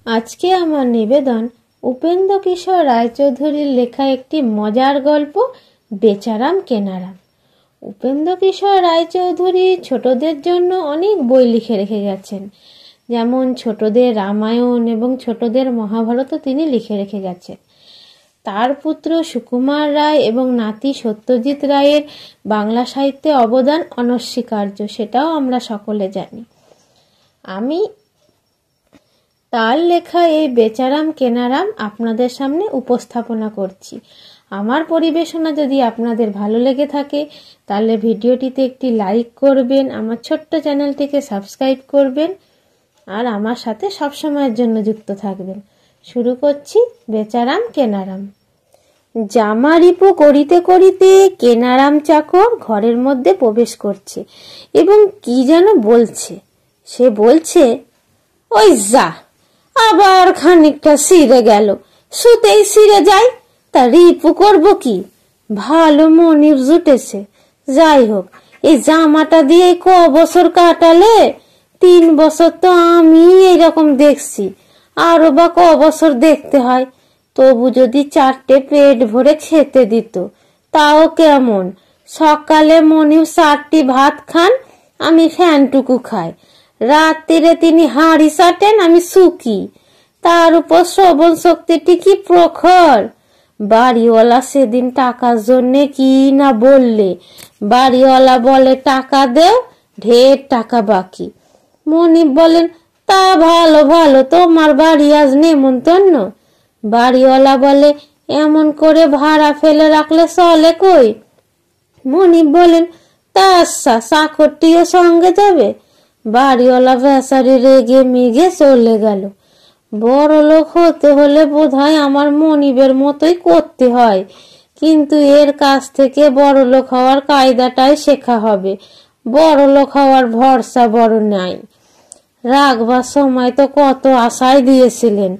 আজকে আমার নিবেদন উপেন্দ্র কিশোর রায়চৌধুরীর লেখা একটি মজার গল্প বেচারাম কেনারাম। উপেন্দ্র কিশোর রায়চৌধুরী ছোটদের জন্য অনেক বই লিখে রেখে গেছেন, যেমন ছোটদের রামায়ণ এবং ছোটদের মহাভারতও তিনি লিখে রেখে গেছেন। তার পুত্র সুকুমার রায় এবং নাতি সত্যজিৎ রায়ের বাংলা সাহিত্যে অবদান অনস্বীকার্য, সেটাও আমরা সকলে জানি। আমি তার লেখা এই বেচারাম কেনারাম আপনাদের সামনে উপস্থাপনা করছি। আমার পরিবেশনা যদি আপনাদের ভালো লেগে থাকে তাহলে ভিডিওটিতে একটি লাইক করবেন, আমার ছোট্ট চ্যানেলটিকে সাবস্ক্রাইব করবেন আর আমার সাথে সবসময়ের জন্য যুক্ত থাকবেন। শুরু করছি বেচারাম কেনারাম। জামা রিপু করিতে করিতে কেনারাম চাকর ঘরের মধ্যে প্রবেশ করছে এবং কি যেন বলছে। সে বলছে, ওই যা, আবার খানিকটা সিরে গেল, শুতেই সিরে যাই, তা রিপু করব কি? ভালো মনিব জুটেছে। যাই হোক, এই জামাটা দিয়ে ক বছর কাটালে? 3 বছর তো আমি এইরকম দেখছি, আরো বা ক বছর দেখতে হয়। তবু যদি 4টে পেট ভরে খেতে দিত তাও কেমন। সকালে মনিব 4টি ভাত খান, আমি ফ্যানটুকু খাই। রাত্রিরে তিনি হাঁড়ি চাটেন, আমি সুকি। তার উপর শ্রবণ শক্তিটি কি প্রখর। বাড়িওয়ালা সেদিন টাকার জন্যে কি না বললে, বাড়িওয়ালা বলে টাকা দেও, ঢের টাকা বাকি। মনিব বলেন, তা ভালো ভালো, তোমার বাড়ি আজ নেমন্তন্ন। বাড়িওয়ালা বলে, এমন করে ভাড়া ফেলে রাখলে চলে কই? মনিব বলেন, তা আচ্ছা, চাকরটিও সঙ্গে যাবে। বাড়িওয়ালা বেচারি রেগে মেগে চলে গেল। বড় লোক হতে হলে বোধহয় আমার মনিবের মতোই করতে হয়, কিন্তু এর কাছ থেকে বড় লোক হওয়ার কায়দাটাই শেখা হবে। বড় লোক হওয়ার ভরসা বড় নাই। রাখবার সময় তো কত আশায় দিয়েছিলেন,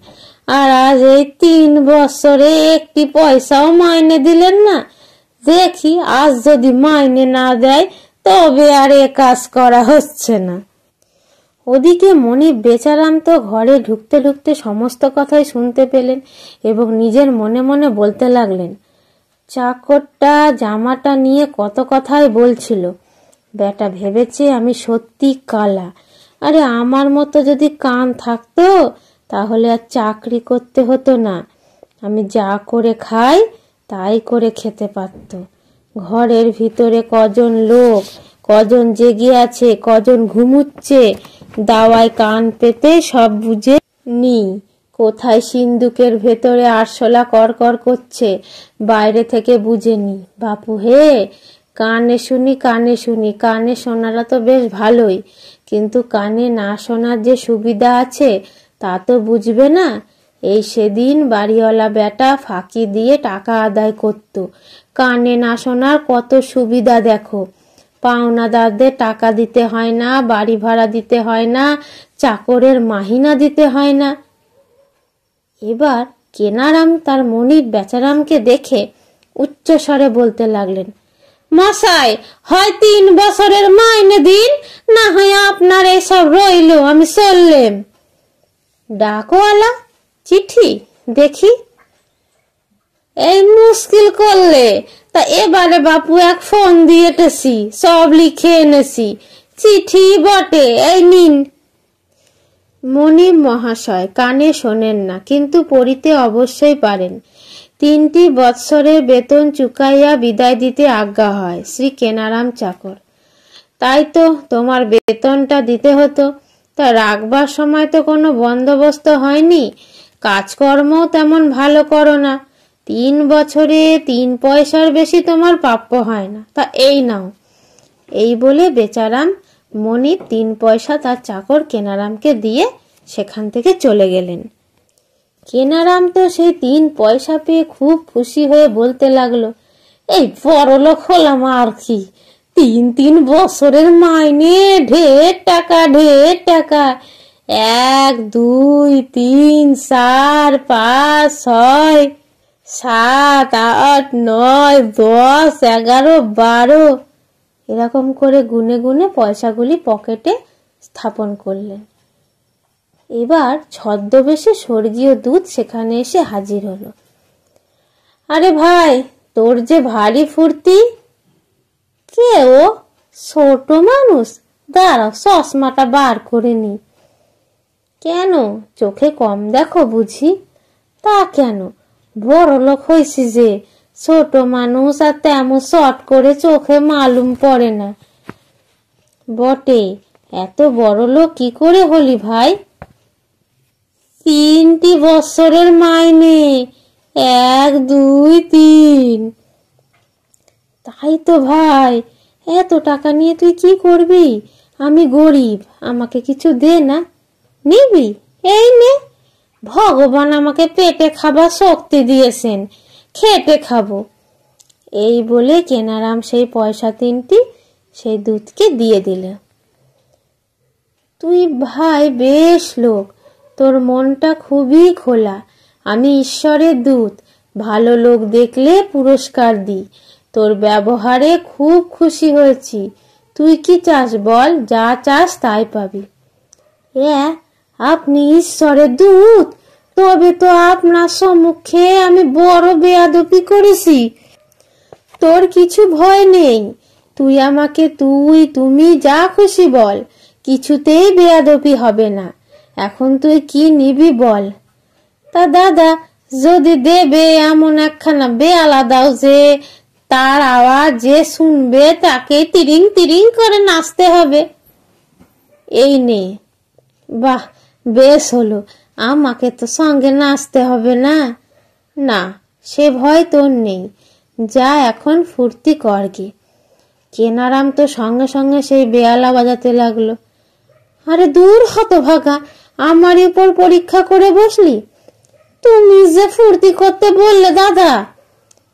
আর আজ এই 3 বছরে একটি পয়সাও মাইনে দিলেন না। দেখি আজ যদি মাইনে না দেয় তবে আর এ কাজ করা হচ্ছে না। ওদিকে মনিব বেচারাম তো ঘরে ঢুকতে ঢুকতে সমস্ত কথাই শুনতে পেলেন এবং নিজের মনে মনে বলতে লাগলেন, চাকরটা জামাটা নিয়ে কত কথাই বলছিল। বেটা ভেবেছে আমি সত্যি কালা। আরে আমার মতো যদি কান থাকতো তাহলে আর চাকরি করতে হতো না। আমি যা করে খাই তাই করে খেতে পারত। ঘরের ভিতরে কজন লোক, কজন জেগে আছে, কজন ঘুমুচ্ছে, দাওয়ায় কান পেতে সব বুঝে নি। কোথায় সিন্দুকের ভেতরে আরশোলা করকর করছে, বাইরে থেকে বুঝে নি। বাপু হে, কানে শুনি কানে শুনি, কানে শোনাটা তো বেশ ভালোই, কিন্তু কানে না শোনার যে সুবিধা আছে তা তো বুঝবে না। এই সেদিন বাড়িওয়ালা বেটা ফাঁকি দিয়ে টাকা আদায় করত। কানে না শোনার কত সুবিধা দেখো। পাওনাদারদের টাকা দিতে হয় না, বাড়ি ভাড়া দিতে হয় না, চাকরের মাহিনা দিতে হয় না। এবার কেনারাম তার মনিব বেচারামকে দেখে উচ্চ স্বরে বলতে লাগলেন, মশাই, হয় 3 বছরের মাইনে দিন, না হয় আপনার এসব রইল, আমি চললেম। ডাকওয়ালা, চিঠি দেখি। এই মুশকিল করলে, তা এবারে বাপু এক ফোন দিয়েছি, সব লিখে এনেছি, চিঠি বটে, এই নিন। মনিব মহাশয় কানে শোনেন না, কিন্তু পড়িতে অবশ্যই পারেন। 3টি বৎসরের বেতন চুকাইয়া বিদায় দিতে আজ্ঞা হয়, শ্রী কেনারাম চাকর। তাই তো তোমার বেতনটা দিতে হতো, তা রাখবার সময় তো কোনো বন্দোবস্ত হয়নি। কাজকর্মও তেমন ভালো করো না। 3 বছরে 3 পয়সার বেশি তোমার প্রাপ্য হয় না, তা এই নাও। এই বলে বেচারাম মনিব 3 পয়সা তার চাকর কেনারামকে দিয়ে সেখান থেকে চলে গেলেন। কেনারাম তো সেই 3 পয়সা পেয়ে খুব খুশি হয়ে বলতে লাগলো, এই বড় লোক হলাম আর কি। 3 বছরের মাইনে, ঢের টাকা, ঢের টাকা। 1 2 3 4 5 6 7 8 9 10 11 12 এরকম করে গুনে গুনে পয়সাগুলি পকেটে স্থাপন করলেন। এবার ছদ্মবেশে স্বর্গীয় দূত সেখানে এসে হাজির হলো। আরে ভাই, তোর যে ভারী ফুর্তি। কে ও? ছোট মানুষ? দাঁড়াও, চশমাটা বার করে নি। কেন, চোখে কম দেখো বুঝি? তা কেন, বড় লোক হয়েছি যে, ছোট মানুষ আর তেমন শর্ট করে চোখে মালুম পড়ে না। বটে, এত বড় লোক কি করে হলি ভাই? 3টি বছরের মাইনে, 1, 2, 3। তাই তো ভাই, এত টাকা নিয়ে তুই কি করবি? আমি গরিব, আমাকে কিছু দে না। নিবি? এই নে, ভগবান আমাকে পেটে খাবার শক্তি দিয়েছেন, খেটে খাবো। এই বলে কেনারাম সেই পয়সা 3টি সেই দূতকে দিয়ে দিল। তুই ভাই বেশ লোক, তোর মনটা খুবই খোলা। আমি ঈশ্বরের দূত, ভালো লোক দেখলে পুরস্কার দিই। তোর ব্যবহারে খুব খুশি হয়েছি। তুই কি চাস বল, যা চাস তাই পাবি। আপনি ঈশ্বরের দূত? তবে তো আপনার সম্মুখে আমি বড় বেয়াদবি করেছি। তোর কিছু ভয় নেই, তুই আমাকে তুমি যা খুশি বল, কিছুতেই বেয়াদবি হবে না। এখন তুই কি নিবি বল। তা দাদা, যদি দেবে এমন একখানা বেয়ালা দাও যে তার আওয়াজ যে শুনবে তাকে তিরিং তিরিং করে নাচতে হবে। এই নে। বাহ, বেশ হলো, আমাকে তো সঙ্গে নাচতে হবে না। না, সে ভয় তোর নেই, যা এখন ফুর্তি কর গে। কেনারাম তো সঙ্গে সঙ্গে সেই বেয়ালা বাজাতে লাগলো। আরে দূর হতভাগা, আমার উপর পরীক্ষা করে বসলি? তুমি যে ফুর্তি করতে বললে দাদা,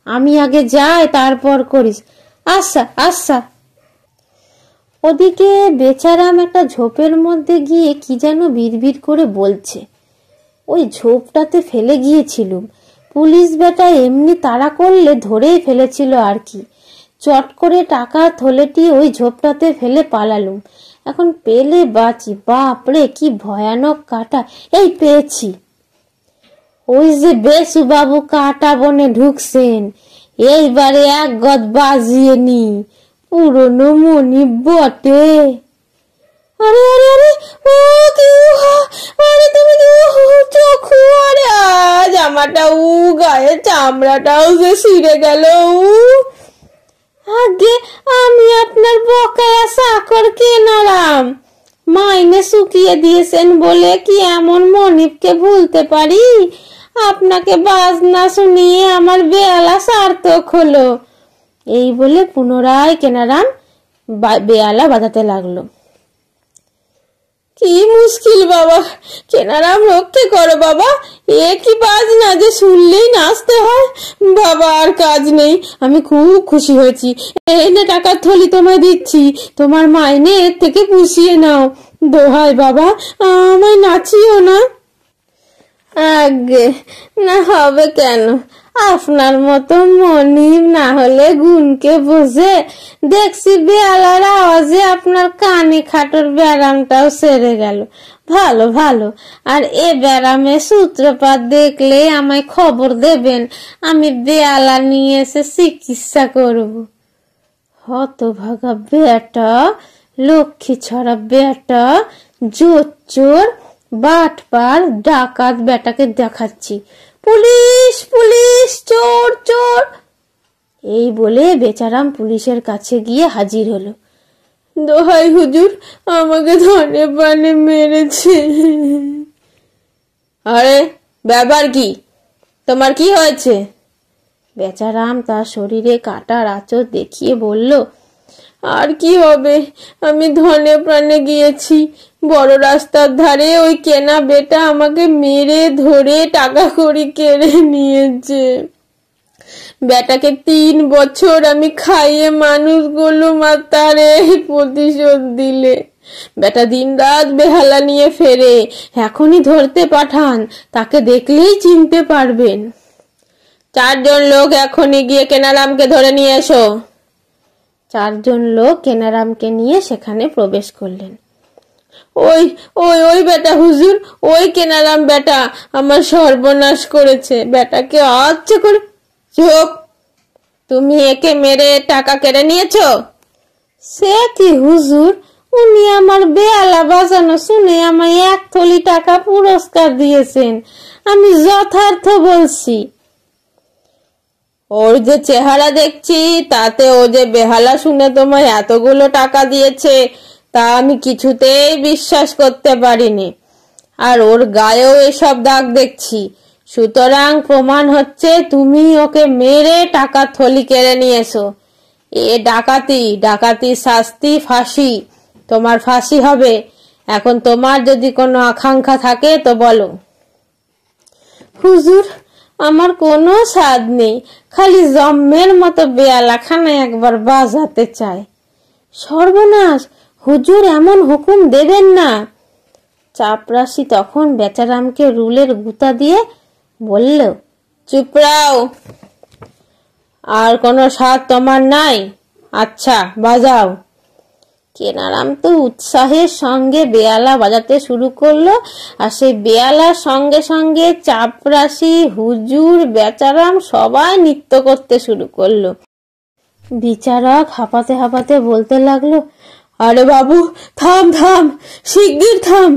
আমি আগে যাই তারপর করিস। আচ্ছা আচ্ছা। ওদিকে বেচারাম একটা ঝোপের মধ্যে গিয়ে কি যেন বিড়বিড় করে বলছে। ওই ঝোপটাতে ফেলে গিয়েছিলুম, পুলিশ বেটা এমনি তাড়া করলে ধরেই ফেলেছিল আর কি। চট করে টাকার থলেটি ওই ঝোপটাতে ফেলে পালালুম। এখন পেলে বাঁচি। বাপরে, কি ভয়ানক কাটা! এই পেয়েছি। ওই যে বেসু বাবু কাটা বনে ঢুকছেন, এইবারে এক গদ বাজিয়ে নি। পুরনো মনি বটে। আরে আরে আরে, ও কি! আরে তুমি চক্ষু! আরে জামাটা গায়ে চামড়াটাও যে ছিঁড়ে গেল। আগে আমি আপনার বকেয়া চাকর কেনারাম, মাইনে শুকিয়ে দিয়েছেন বলে কি এমন মনিবকে ভুলতে পারি? আপনাকে বাজনা শুনিয়ে আমার বেয়ালা সার্থক হলো। এই বলে পুনরায় কেনারাম বেয়ালা বাজাতে লাগলো। কি মুশকিল বাবা, কেনারাম রক্ষে করো বাবা। এ কি বাজনা যে শুনলেই নাচতে হয়। বাবা আর কাজ নেই, আমি খুব খুশি হয়েছি। এনে টাকার থলি তোমায় দিচ্ছি, তোমার মাইনে এর থেকে পুষিয়ে নাও। দোহাই বাবা, আমায় নাচিও না। আগে না, হবে কেন? আপনার মতো মনিব না হলে গুণকে বোঝে। দেখছি বেয়ালার আওয়াজে আপনার কানে খাটোর ব্যারামটাও সেরে গেল। ভালো ভালো। আর এ ব্যারামের সূত্রপাত দেখলে আমায় খবর দেবেন, আমি বেয়ালা নিয়ে এসে চিকিৎসা করব। হতভাগা বেটা, লক্ষ্মী ছড়া বেটা, জোচ্চোর, বাটপার, ডাকাত বেটাকে দেখাচ্ছি। পুলিশ পুলিশ, চোর চোর! এই বলে বেচারাম পুলিশের কাছে গিয়ে হাজির হলো। দোহাই হুজুর, আমাকে ধনে পানে মেরেছে। আরে ব্যাপার কি? তোমার কি হয়েছে? বেচারাম তার শরীরে কাটার আঁচড় দেখিয়ে বলল, আর কি হবে, আমি ধনে প্রাণে গিয়েছি। বড় রাস্তার ধারে ওই কেনা বেটা আমাকে মেরে ধরে টাকা কড়ি কেড়ে নিয়েছে। বেটাকে 3 বছর আমি খাইয়ে মানুষ করলুম, আর তার এই প্রতিশোধ দিলে। বেটা দিন রাত বেহালা নিয়ে ফেরে, এখনই ধরতে পাঠান, তাকে দেখলেই চিনতে পারবেন। 4 জন লোক এখনই গিয়ে কেনারামকে ধরে নিয়ে এসো। 4 জন লোক কেনারামকে নিয়ে সেখানে প্রবেশ করলেন। ওই ওই ওই বেটা হুজুর, ওই কেনারাম বেটা আমার সর্বনাশ করেছে। বেটাকে আচ্ছা করে। চুপ! তুমি একে মেরে টাকা কেড়ে নিয়েছো? সে কি হুজুর, উনি আমার বেয়ালা বাজানো শুনে আমায় 1 থলি টাকা পুরস্কার দিয়েছেন। আমি যথার্থ বলছি। ওর যে চেহারা দেখছি, তাতে ও যে বেহালা শুনে তোমায় এতগুলো টাকা দিয়েছে তা আমি কিছুতেই বিশ্বাস করতে পারিনি। আর ওর গায়েও এসব দাগ দেখছি, সুতরাং প্রমাণ হচ্ছে তুমি ওকে মেরে টাকা থলি কেড়ে নিয়েছো। এ ডাকাতি, ডাকাতি শাস্তি ফাঁসি। তোমার ফাঁসি হবে। এখন তোমার যদি কোনো আকাঙ্ক্ষা থাকে তো বলো। হুজুর, আমার কোনো স্বাদ নেই, খালি জম্মের মতো বেয়ালাখানা একবার বাজাতে চাই। সর্বনাশ! হুজুর এমন হুকুম দেবেন না। চাপরাশি তখন বেচারামকে রুলের গুতা দিয়ে বলল, চুপ রাও। আর কোনো স্বাদ তোমার নাই? আচ্ছা, বাজাও। কেনারাম তো উৎসাহের সঙ্গে বেয়ালা বাজাতে শুরু করলো, আর সেই বেয়ালার সঙ্গে সঙ্গে চাপরাশি, হুজুর, বেচারাম সবাই নৃত্য করতে শুরু করলো। বিচারক হাঁপাতে হাঁপাতে বলতে লাগলো, আরে বাবু, থাম থাম, শিগগির থাম,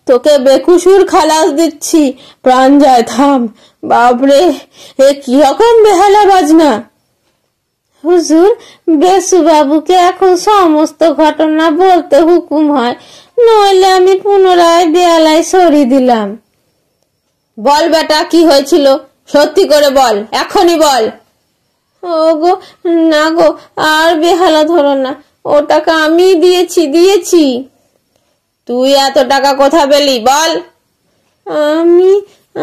তোকে বেকুসুর খালাস দিচ্ছি, প্রাণ যায়, থাম। বাপরে, এ কিরকম বেহালা বাজনা! হুজুর, বেসু বাবুকে এখন সমস্ত ঘটনা বলতে হুকুম হয়, নইলে আমি পুনরায় বেয়ালায় সরিয়ে দিলাম। বল বেটা, কি হয়েছিল? সত্যি করে বল, এখনই বল। ও গো, না গো, আর বেহালা ধরো না, ও টাকা আমি দিয়েছি। তুই এত টাকা কোথা পেলি, বল। আমি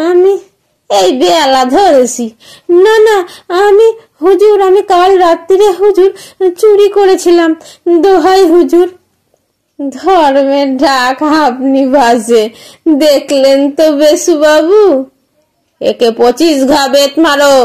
আমি এই বেয়ালা ধরেছি। না না, হুজুর, আমি কাল রাত্রিরে হুজুর চুরি করেছিলাম। দোহাই হুজুর। ধর্মের ডাক আপনি বাজে, দেখলেন তো বেসু বাবু। একে 25 ঘা বেত মারো।